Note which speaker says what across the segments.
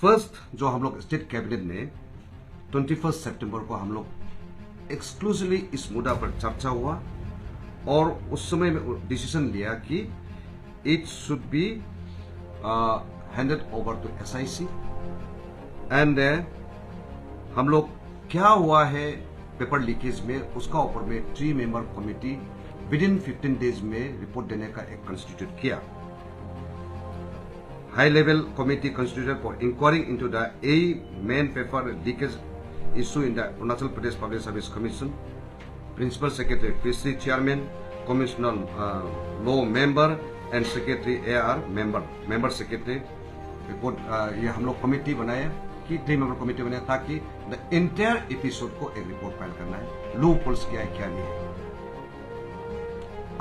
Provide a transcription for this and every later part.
Speaker 1: First जो हम लोग स्टेट कैबिनेट ने 21 सितंबर को हम लोग एक्सक्लूसिवली इस मुद्दा पर चर्चा हुआ और उस समय में डिसीजन लिया कि it should be handed over to SIC and हम लोग क्या हुआ है पेपर लीकेज में उसका ऊपर में 3 मेंबर कमिटी विदिन 15 डेज में रिपोर्ट देने का एक कंस्टिट्यूट किया। High level committee constituted for inquiring into the main paper leakage issue in the Arunachal Pradesh public service commission, principal secretary fishery chairman, commissioner law member and secretary AR member secretary report ये हम लोग committee बनाया कि 3 member committee बनाया ताकि the entire episode को एक report file करना है, लूप होल्स क्या है क्या नहीं है।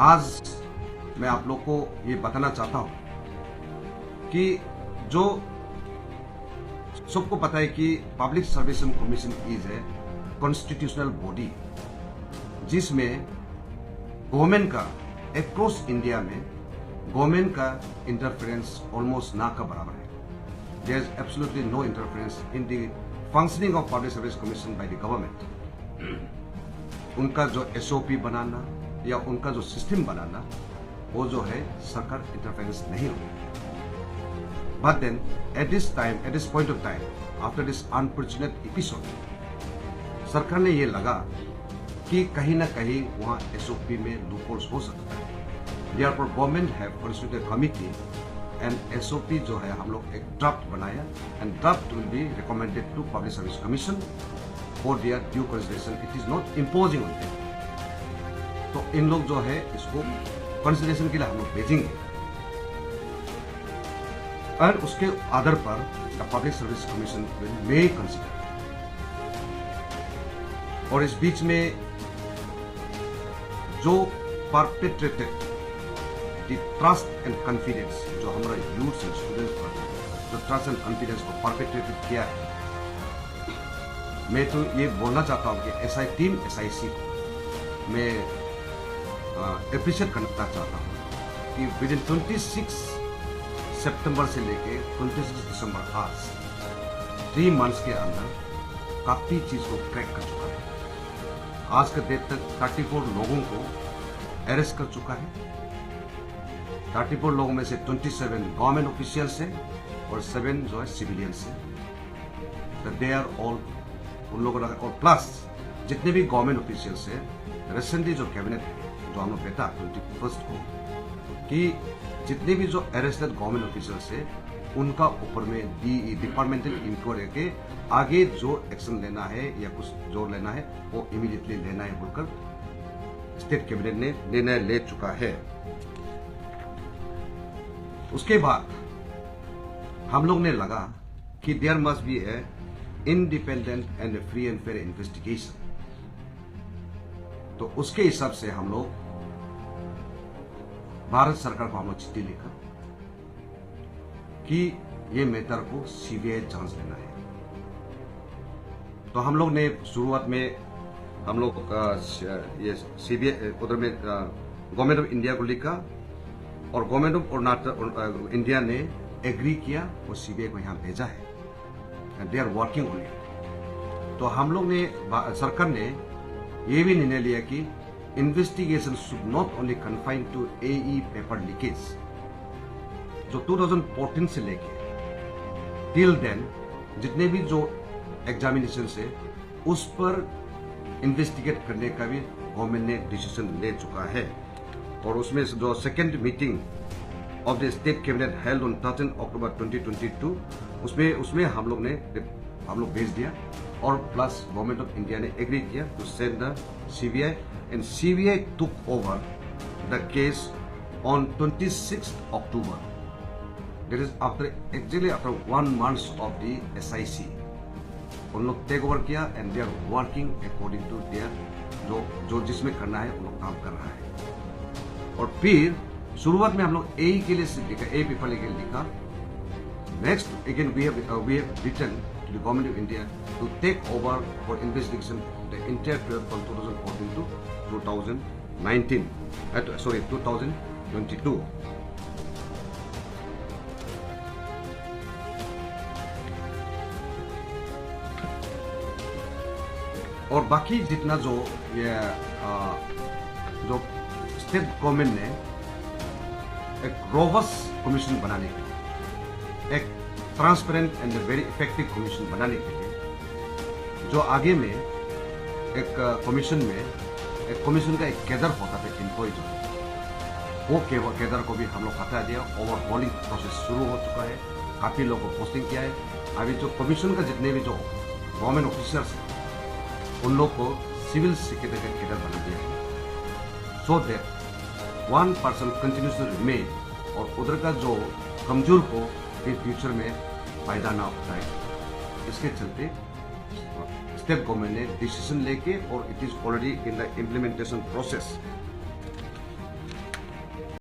Speaker 1: आज मैं आप लोग को ये बताना चाहता हूं कि जो सबको पता है कि public service commission is a constitutional body जिसमें गवर्नमेंट का अक्रॉस इंडिया में गवर्नमेंट का इंटरफेरेंस ऑलमोस्ट ना का बराबर है। There is absolutely no interference in the functioning of public service commission by the government. उनका जो SOP बनाना या उनका जो सिस्टम बनाना वो जो है सरकार इंटरफेरेंस नहीं होगी। But then, at this point of time, after this unfortunate episode, सरकार ने ये लगा कि कहीं ना कहीं वहाँ SOP में लूपहोल्स हो सकता है। Therefore, government have constituted a committee and SOP जो है हम लोग एक ड्राफ्ट बनाया and draft will be recommended to Public Service Commission for their due consideration. It is not imposing on them. तो इन लोग जो है इसको कंसिडरेशन के लिए हम लोग भेजेंगे और उसके आधार पर the public service commission will may consider. और इस बीच में जो perpetrated the trust and confidence जो हमारा यूथ एंड स्टूडेंट्स पर जो ट्रस्ट एंड कॉन्फिडेंस को परपेट्रेटेड किया है, मैं तो ये बोलना चाहता हूं कि टीम SIC को मैं एप्रिशिएट करना चाहता हूं कि विद इन 26 सितंबर से लेके 26 दिसंबर आज 3 मंथ्स के अंदर काफी चीज को क्रैक कर चुका है। आज के डेट तक 34 लोगों को अरेस्ट कर चुका है। 34 लोगों में से 27 गवर्नमेंट ऑफिशियल्स हैं और 7 जो है सिविलियंस हैं। दे आर ऑल उन लोगों का और प्लस जितने भी गवर्नमेंट ऑफिशियल्स हैं, रिसेंटली जो कैबिनेट जो हम लोग बैठा 21 को कि जितने भी जो अरेस्टेड गवर्नमेंट ऑफिसर्स है उनका ऊपर में डिपार्टमेंटल इंक्वायरी के आगे जो एक्शन लेना है या कुछ जो लेना है वो इमीडिएटली लेना है बोलकर स्टेट कैबिनेट ने निर्णय ले चुका है। उसके बाद हम लोग ने लगा कि there must be a independent and free and fair investigation. तो उसके हिसाब से हम लोग भारत सरकार को हम लोग चिट्ठी लिखा कि ये मैटर को CBI जांच लेना है। तो हम लोग ने शुरुआत में हम लोग ये CBI उधर में गवर्नमेंट ऑफ इंडिया को लिखा और गवर्नमेंट ऑफ अरुणाचल इंडिया ने एग्री किया और CBI को यहाँ भेजा है and they are working on it. तो हम लोग ने सरकार ने ये भी निर्णय लिया कि investigation should not only confine to AE paper leakage जो 2014 से लेके टिल देन जितने भी जो एग्जामिनेशन से उस पर इन्वेस्टिगेट करने का भी गवर्नमेंट ने डिसीजन ले चुका है। और उसमें जो second meeting of the state cabinet held on 13 October 2022 उसमें हम लोग भेज दिया और प्लस गवर्नमेंट ऑफ इंडिया ने एग्री किया to send the CBI and CBI took over the case on 26th October. That is after 1 month of the SIC. उन लोग टेक ओवर किया and they are working according to their जो जिसमें करना है उन लोग काम कर रहा है। और फिर शुरुआत में हम लोग A के लिए लिखा, A पेपर के लिए लिखा। Next again we have written to the government of India to take over for investigation the entire period from 2014 to 2019. 2022. और बाकी जितना जो ये जो स्टेट गवर्नमेंट ने एक रोबस्ट कमीशन बनाने के लिए, एक transparent and very effective commission बनाने के लिए, जो आगे में एक कमीशन में एक कमीशन का एक कैडर होता था, एम्प्लॉय जो है, वो कैडर को भी हम लोग हटा दिया। ओवरहॉलिंग प्रोसेस शुरू हो चुका है, काफी लोगों को पोस्टिंग किया है। अभी जो कमीशन का जितने भी जो गवर्नमेंट ऑफिसर्स हैं, उन लोग को सिविल सेक्रेटरी का कैडर बना दिया है, so that one person continues to remain, और उधर का जो कमजोर को फिर फ्यूचर में फायदा ना होता है। इसके चलते स्टेट गवर्नमेंट ने डिसीजन लेके, और it is already in the implementation process,